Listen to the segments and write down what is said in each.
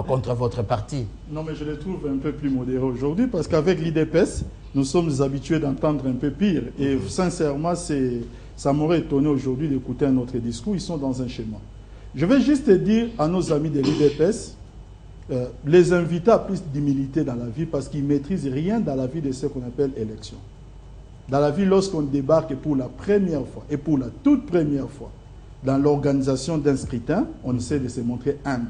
contre votre parti. Non, mais je les trouve un peu plus modérés aujourd'hui parce qu'avec l'IDPS, nous sommes habitués d'entendre un peu pire. Et sincèrement, ça m'aurait étonné aujourd'hui d'écouter un autre discours. Ils sont dans un schéma. Je vais juste dire à nos amis de l'IDPS, les inviter à plus d'humilité dans la vie parce qu'ils ne maîtrisent rien dans la vie de ce qu'on appelle élection. Dans la vie, lorsqu'on débarque pour la première fois et pour la toute première fois dans l'organisation d'un scrutin, on essaie de se montrer humble.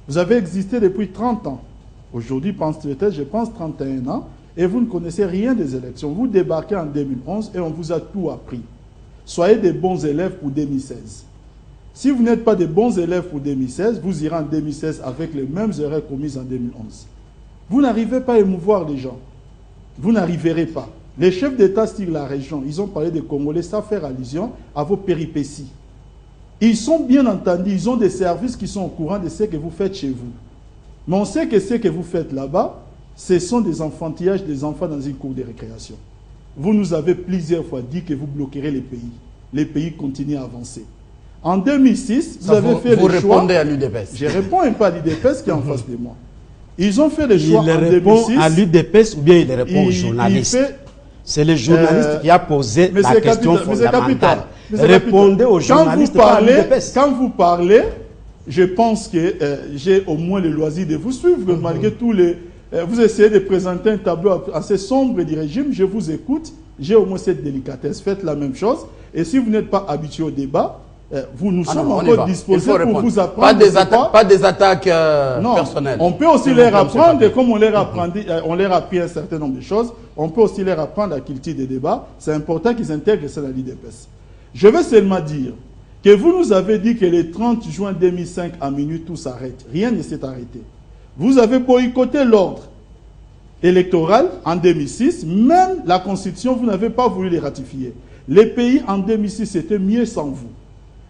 Vous avez existé depuis 30 ans. Aujourd'hui, je pense 31 ans, et vous ne connaissez rien des élections. Vous débarquez en 2011 et on vous a tout appris. Soyez des bons élèves pour 2016. Si vous n'êtes pas des bons élèves pour 2016, vous irez en 2016 avec les mêmes erreurs commises en 2011. Vous n'arrivez pas à émouvoir les gens. Vous n'arriverez pas. Les chefs d'État sur la région, ils ont parlé des Congolais, ça fait allusion à vos péripéties. Ils sont bien entendus, ils ont des services qui sont au courant de ce que vous faites chez vous. Mais on sait que ce que vous faites là-bas, ce sont des enfantillages des enfants dans une cour de récréation. Vous nous avez plusieurs fois dit que vous bloquerez les pays. Les pays continuent à avancer. En 2006, vous avez fait le choix... Vous répondez à l'UDPS. Je réponds un peu à l'UDPS qui est en face de moi. Ils ont fait le choix en 2006. Il répond à l'UDPS ou bien il répond aux journalistes? C'est le journaliste qui a posé la question fondamentale. Répondez aux journalistes par l'UDPS. Quand vous parlez, je pense que j'ai au moins le loisir de vous suivre, malgré tous les... vous essayez de présenter un tableau assez sombre du régime, je vous écoute, j'ai au moins cette délicatesse. Faites la même chose. Et si vous n'êtes pas habitué au débat, nous sommes encore disposés pour vous apprendre. Pas des attaques personnelles. On peut aussi leur apprendre, comme on leur a appris un certain nombre de choses, on peut aussi leur apprendre la culture des débats. C'est important qu'ils intègrent ça dans l'IDPS. Je veux seulement dire que vous nous avez dit que le 30 juin 2005 à minuit, tout s'arrête. Rien ne s'est arrêté. Vous avez boycotté l'ordre électoral en 2006. Même la Constitution, vous n'avez pas voulu les ratifier. Les pays en 2006, c'était mieux sans vous.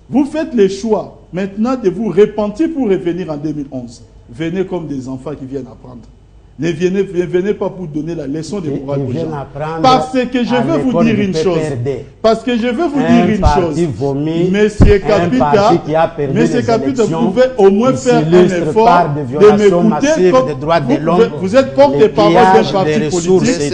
Vous faites le choix maintenant de vous repentir pour revenir en 2011. Venez comme des enfants qui viennent apprendre. Ne venez pas pour donner la leçon de morale aux gens. Parce que je veux vous dire une chose. Parce que je veux vous dire une chose. Monsieur Capita, vous pouvez au moins faire un effort de m'écouter. Vous êtes porte-parole d'un parti politique.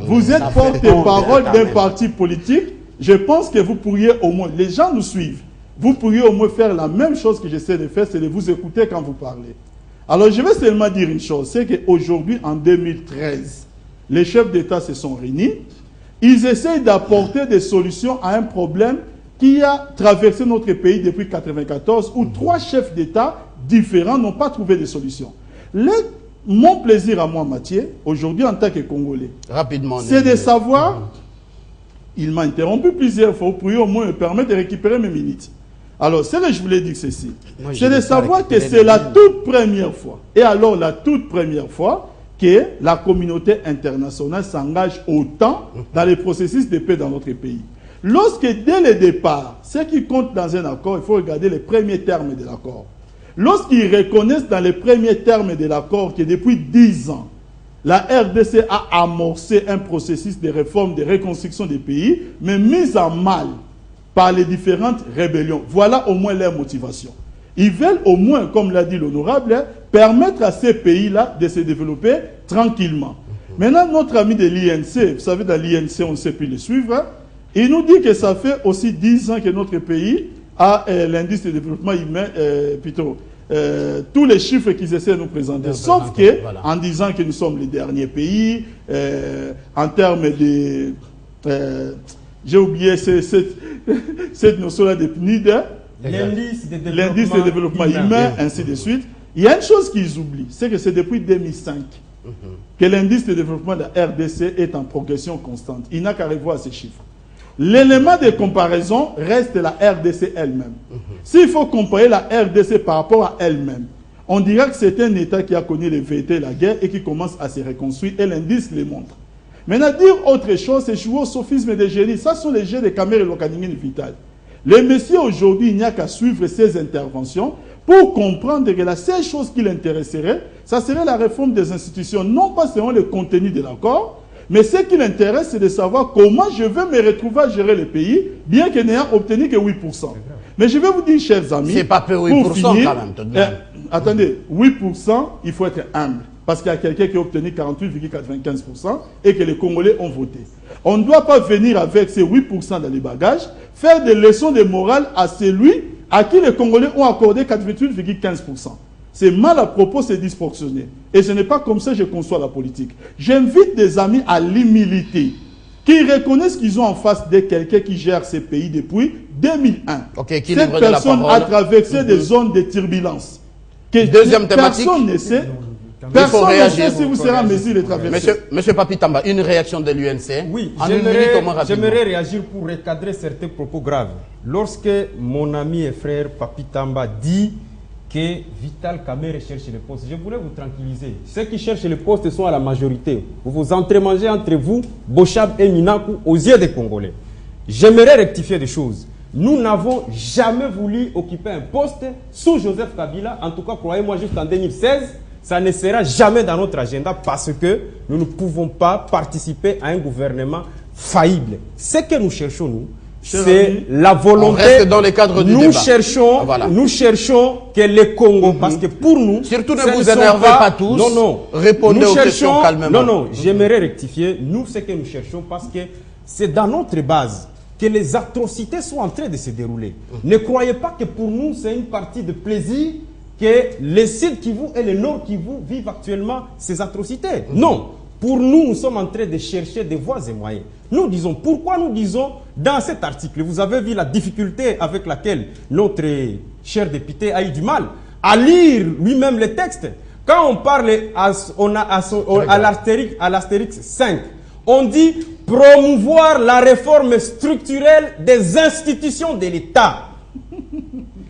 Vous êtes porte-parole d'un parti politique. Je pense que vous pourriez au moins, les gens nous suivent. Vous pourriez au moins faire la même chose que j'essaie de faire, c'est de vous écouter quand vous parlez. Alors, je vais seulement dire une chose, c'est qu'aujourd'hui, en 2013, les chefs d'État se sont réunis. Ils essayent d'apporter des solutions à un problème qui a traversé notre pays depuis 1994, où 3 chefs d'État différents n'ont pas trouvé de solutions. Mon plaisir à moi, Mathieu, aujourd'hui en tant que Congolais, c'est de savoir, il m'a interrompu plusieurs fois, vous pourriez au moins me permettre de récupérer mes minutes. Alors, c'est là que je voulais dire ceci. C'est de savoir que c'est la toute première fois, et alors la toute première fois, que la communauté internationale s'engage autant dans les processus de paix dans notre pays. Lorsque, dès le départ, ce qui compte dans un accord, il faut regarder les premiers termes de l'accord. Lorsqu'ils reconnaissent dans les premiers termes de l'accord que depuis 10 ans, la RDC a amorcé un processus de réforme, de reconstruction des pays, mais mis en mal par les différentes rébellions. Voilà au moins leur motivation. Ils veulent au moins, comme l'a dit l'honorable, permettre à ces pays-là de se développer tranquillement. Maintenant, notre ami de l'INC, vous savez, dans l'INC, on ne sait plus le suivre, il nous dit que ça fait aussi 10 ans que notre pays a l'indice de développement humain, plutôt, tous les chiffres qu'ils essaient de nous présenter. Sauf que, en disant que nous sommes les derniers pays, en termes de... j'ai oublié cette notion-là de PNID, l'indice de développement humain, ainsi de suite. Il y a une chose qu'ils oublient, c'est que c'est depuis 2005 que l'indice de développement de la RDC est en progression constante. Il n'a qu'à revoir ces chiffres. L'élément de comparaison reste la RDC elle-même. S'il faut comparer la RDC par rapport à elle-même, on dira que c'est un État qui a connu les vérités et la guerre et qui commence à se reconstruire, et l'indice les montre. Maintenant, dire autre chose, c'est jouer au sophisme des génies. Ça sont les jeux de caméras et l'organisme vital. Les messieurs, aujourd'hui, il n'y a qu'à suivre ces interventions pour comprendre que la seule chose qui l'intéresserait, ça serait la réforme des institutions, non pas seulement le contenu de l'accord, mais ce qui l'intéresse, c'est de savoir comment je vais me retrouver à gérer le pays, bien que n'ayant obtenu que 8%. Mais je vais vous dire, chers amis, c'est pas peu 8% pour finir, quand même. Tout de même. attendez, 8%, il faut être humble. Parce qu'il y a quelqu'un qui a obtenu 48,95% et que les Congolais ont voté. On ne doit pas venir avec ces 8% dans les bagages, faire des leçons de morale à celui à qui les Congolais ont accordé 88,15%. C'est mal à propos, c'est disproportionné. Et ce n'est pas comme ça que je conçois la politique. J'invite des amis à l'humilité, qui reconnaissent qu'ils ont en face de quelqu'un qui gère ces pays depuis 2001. Cette personne a traversé des zones de turbulence. Deuxième thématique. Personne ne sait. Personne ne sait si vous serez en mesure de traverser. Monsieur Papi Tamba, une réaction de l'UNC. Oui, j'aimerais réagir pour recadrer certains propos graves. Lorsque mon ami et frère Papi Tamba dit que Vital Kamerhe cherche le poste, je voulais vous tranquilliser. Ceux qui cherchent le poste sont à la majorité. Vous vous entremangez entre vous, Bochab et Minakou, aux yeux des Congolais. J'aimerais rectifier des choses. Nous n'avons jamais voulu occuper un poste sous Joseph Kabila. En tout cas, croyez-moi, jusqu'en 2016, ça ne sera jamais dans notre agenda parce que nous ne pouvons pas participer à un gouvernement faillible. Ce que nous cherchons, nous, c'est la volonté. On reste dans le cadre du débat. Nous cherchons que les Congos, parce que pour nous, surtout ne vous énervez pas tous. Non. Répondez aux questions calmement. Non. J'aimerais rectifier. Nous, ce que nous cherchons, parce que c'est dans notre base que les atrocités sont en train de se dérouler. Ne croyez pas que pour nous, c'est une partie de plaisir que les Sud Kivu et les Nord Kivu vivent actuellement ces atrocités. Non. Pour nous, nous sommes en train de chercher des voies et moyens. Nous disons, pourquoi nous disons dans cet article, vous avez vu la difficulté avec laquelle notre cher député a eu du mal à lire lui-même les textes. Quand on parle à l'astérix 5, on dit promouvoir la réforme structurelle des institutions de l'État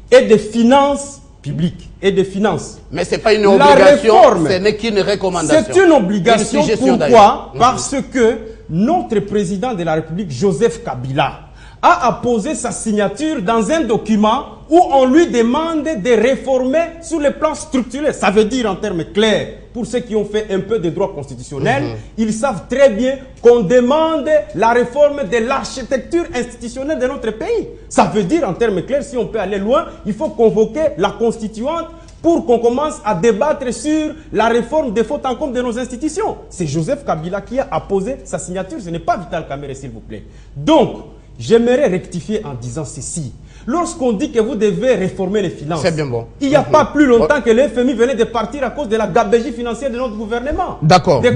et des finances publiques et des finances. Mais ce n'est pas une obligation, ce n'est qu'une recommandation. C'est une obligation, pourquoi? Parce que notre président de la République, Joseph Kabila, a apposé sa signature dans un document où on lui demande de réformer sur le plan structurel. Ça veut dire en termes clairs, pour ceux qui ont fait un peu de droit constitutionnel, ils savent très bien qu'on demande la réforme de l'architecture institutionnelle de notre pays. Ça veut dire en termes clairs, si on peut aller loin, il faut convoquer la constituante pour qu'on commence à débattre sur la réforme des fautes en compte de nos institutions. C'est Joseph Kabila qui a apposé sa signature, ce n'est pas Vital Kamerhe, s'il vous plaît. Donc, j'aimerais rectifier en disant ceci. Lorsqu'on dit que vous devez réformer les finances, c'est bien bon. Il n'y a pas plus longtemps que le FMI venait de partir à cause de la gabegie financière de notre gouvernement. D'accord, Billy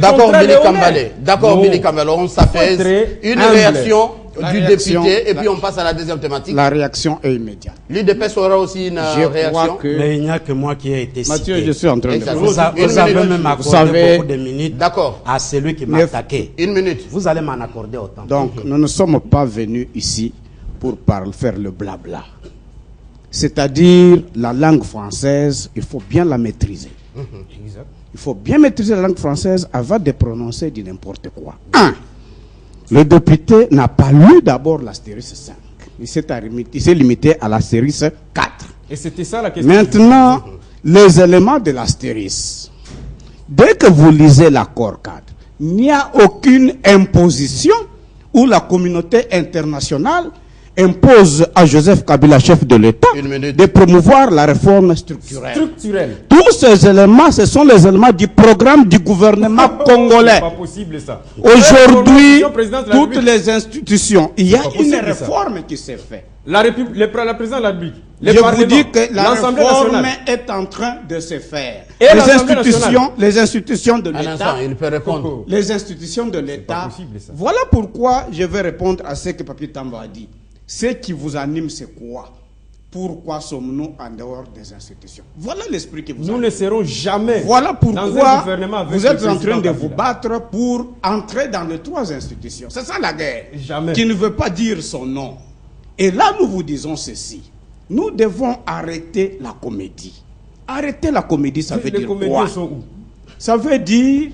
Kambale. D'accord, Billy Kambale. On s'affaisse. Une réaction du député et puis on passe à la deuxième thématique. La réaction est immédiate. L'UDPS aura aussi une réaction. Mais il n'y a que moi qui ai été cité. Mathieu, je suis en train de vous avez même accordé beaucoup de minutes à celui qui m'a attaqué. Une minute. Vous allez m'en accorder autant. Donc, nous ne sommes pas venus ici pour faire le blabla. C'est-à-dire, la langue française, il faut bien la maîtriser. Il faut bien maîtriser la langue française avant de prononcer du n'importe quoi. Le député n'a pas lu d'abord l'astérisque 5. Il s'est limité à l'astérisque 4. Et c'était ça la question. Maintenant, les éléments de l'astérisque. Dès que vous lisez l'accord cadre, il n'y a aucune imposition où la communauté internationale impose à Joseph Kabila, chef de l'État, de promouvoir la réforme structurelle. Tous ces éléments, ce sont les éléments du programme du gouvernement congolais. C'est pas possible ça. Aujourd'hui, toutes les institutions, il y a une réforme qui s'est faite. La présidente de la République. Je vous dis que la réforme est en train de se faire. Et les institutions de l'État, les institutions de l'État. Voilà pourquoi je vais répondre à ce que Papi Tamba a dit. Ce qui vous anime, c'est quoi? Pourquoi sommes-nous en dehors des institutions? Voilà l'esprit que vous avez. Nous ne serons jamais. Voilà pourquoi vous êtes en train de vous battre pour entrer dans les 3 institutions. C'est ça la guerre. Jamais. Qui ne veut pas dire son nom. Et là, nous vous disons ceci. Nous devons arrêter la comédie. Arrêter la comédie, ça veut dire quoi? Sont où? Ça veut dire,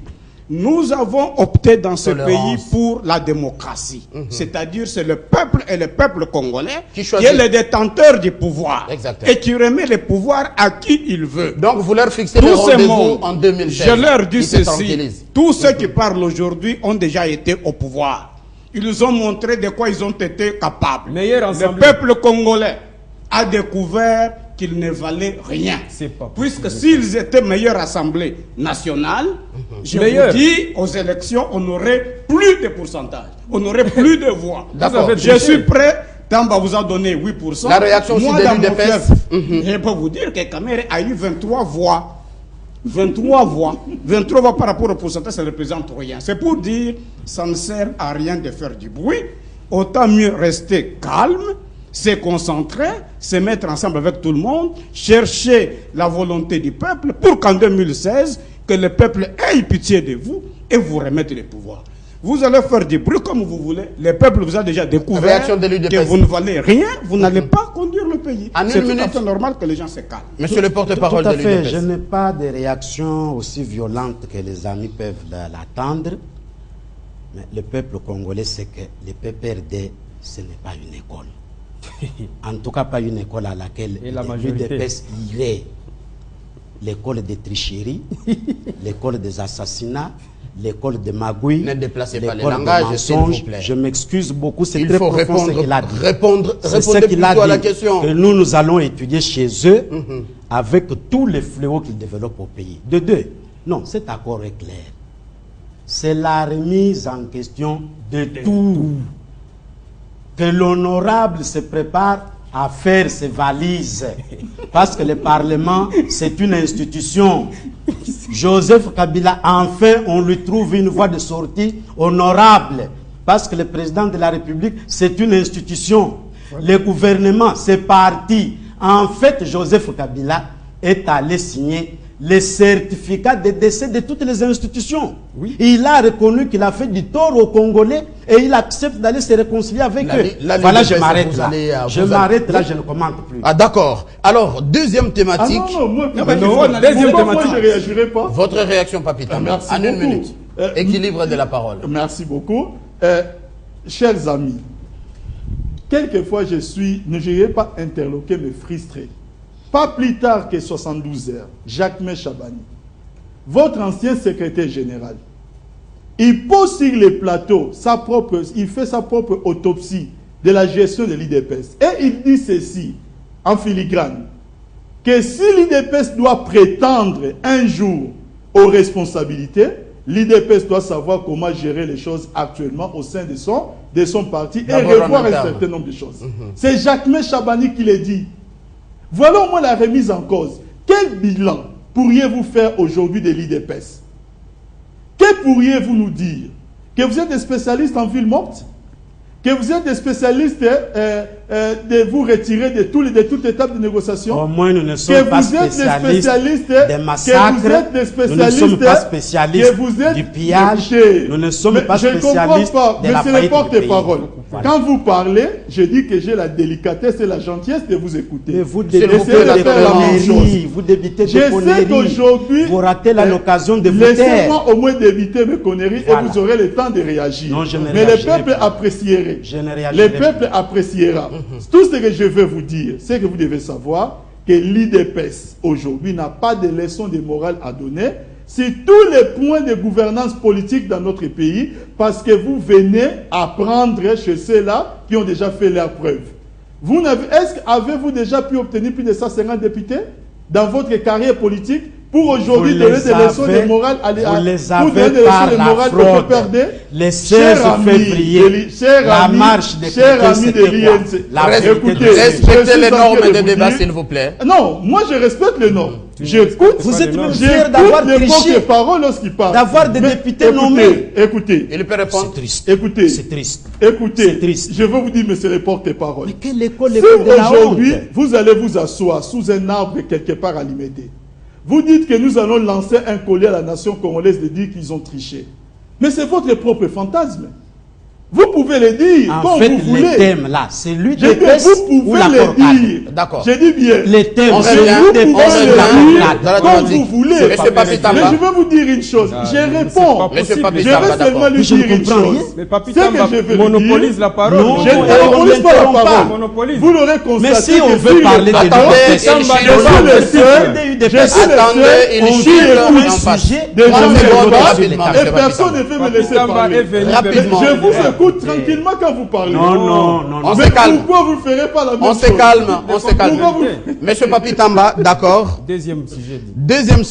nous avons opté dans ce pays pour la démocratie. C'est-à-dire, c'est le peuple et le peuple congolais qui est le détenteur du pouvoir. Exactement. Et qui remet le pouvoir à qui il veut. Donc, vous leur fixez le rendez-vous en 2016. Je leur dis ceci. Tous ceux qui parlent aujourd'hui ont déjà été au pouvoir. Ils ont montré de quoi ils ont été capables. Le peuple congolais a découvert qu'ils ne valaient rien. Pas puisque s'ils étaient meilleure Assemblée nationale, je vous dis, aux élections, on n'aurait plus de pourcentage. On n'aurait plus de voix. Je suis prêt. Tamba vous a donné 8%. La réaction moi, aussi de dans mon l'UDPS. je peux vous dire que Kamere a eu 23 voix. 23 voix. 23 voix par rapport au pourcentage, ça ne représente rien. C'est pour dire, ça ne sert à rien de faire du bruit. Autant mieux rester calme, se concentrer, se mettre ensemble avec tout le monde, chercher la volonté du peuple pour qu'en 2016, que le peuple ait pitié de vous et vous remettre le pouvoir. Vous allez faire du bruit comme vous voulez. Le peuple vous a déjà découvert que vous ne valez rien. Vous n'allez pas conduire le pays. C'est tout à fait normal que les gens se calment. Monsieur le porte-parole de l'UDPS. Je n'ai pas de réaction aussi violente que les amis peuvent l'attendre. Mais le peuple congolais sait que le PPRD, ce n'est pas une école. En tout cas, pas une école à laquelle l'UDPS irait. L'école des tricheries, l'école des assassinats, l'école de magouilles, ne déplacez pas les l'école langages, de mensonges. Je m'excuse beaucoup, c'est très profond ce qu'il a dit. Répondez plutôt à la question. Que nous allons étudier chez eux avec tous les fléaux qu'ils développent au pays. De deux, non, cet accord est clair. C'est la remise en question de tout. Que l'honorable se prépare à faire ses valises. Parce que le Parlement, c'est une institution. Joseph Kabila, enfin, on lui trouve une voie de sortie honorable. Parce que le président de la République, c'est une institution. Le gouvernement, c'est parti. En fait, Joseph Kabila est allé signer les certificats de décès de toutes les institutions. Oui. Il a reconnu qu'il a fait du tort aux Congolais et il accepte d'aller se réconcilier avec eux. Voilà, je m'arrête là. Je m'arrête là, je ne commente plus. Ah d'accord. Alors, deuxième thématique. Ah non, moi, je ne réagirai pas. Votre réaction, Papita. Merci en beaucoup. 1 minute. Équilibre de la parole. Merci beaucoup. Chers amis, quelquefois ne dirais pas interloqué, mais frustré. Pas plus tard que 72 heures, Jacques-Mé Chabani, votre ancien secrétaire général, il pose sur les plateaux il fait sa propre autopsie de la gestion de l'IDPS. Et il dit ceci, en filigrane, que si l'IDPS doit prétendre un jour aux responsabilités, l'IDPS doit savoir comment gérer les choses actuellement au sein de son parti et revoir un certain nombre de choses. C'est Jacques-Mé Chabani qui l'a dit. Voilà au moins la remise en cause. Quel bilan pourriez-vous faire aujourd'hui de l'IDPS? Que pourriez-vous nous dire? Que vous êtes des spécialistes en ville morte? Que vous êtes des spécialistes de vous retirer de toute étape de négociation? Au moins, nous ne sommes pas spécialistes des massacres. Nous ne sommes pas spécialistes du pillage. Nous ne sommes pas spécialistes de la faillite du pays. Voilà. Quand vous parlez, je dis que j'ai la délicatesse et la gentillesse de vous écouter. Mais vous débitez de conneries. Vous débitez de conneries. Vous ratez l'occasion de vous taire. Laissez-moi au moins débiter mes conneries et vous aurez le temps de réagir. Non, je ne Mais le peuple apprécierait. Le peuple appréciera. Tout ce que je veux vous dire, c'est que vous devez savoir que l'IDPS aujourd'hui n'a pas de leçon de morale à donner sur tous les points de gouvernance politique dans notre pays, parce que vous venez apprendre chez ceux-là qui ont déjà fait leur preuve. Avez-vous déjà pu obtenir plus de 150 députés dans votre carrière politique pour aujourd'hui donner des leçons de morale au PPRD? Le 16 février, la marche des chers amis de l'INC. Écoutez, respectez les normes de débat, s'il vous plaît. Non, moi je respecte les normes. J'écoute. Vous êtes même fiers d'avoir triché, d'avoir des députés nommés. Écoutez. Il peut répondre. C'est triste. Écoutez. C'est triste. Écoutez. Triste. Je veux vous dire, monsieur le porte-parole. Mais quelle école si aujourd'hui, vous allez vous asseoir sous un arbre quelque part à Limédé, vous dites que nous allons lancer un collier à la nation congolaise de dire qu'ils ont triché. Mais c'est votre propre fantasme. Vous pouvez le dire comme vous voulez. Le thème là, c'est lui de vous pouvez le dire. D'accord. J'ai dit bien. Le thème, c'est lui de comme vous voulez. Mais je veux vous dire une chose. Je réponds. Je vais seulement lui dire une chose. Mais Papitamba monopolise la parole. Non, je ne monopolise pas la parole. Vous l'aurez constaté. Mais si on veut parler de attendez, il sujet et personne ne veut me laisser parler. Rapidement. Je vous j'écoute tranquillement quand vous parlez. Non. On se calme. Pourquoi vous ne ferez pas la même chose? On se calme. Monsieur Papi Tamba, d'accord. Deuxième sujet. Deuxième sujet.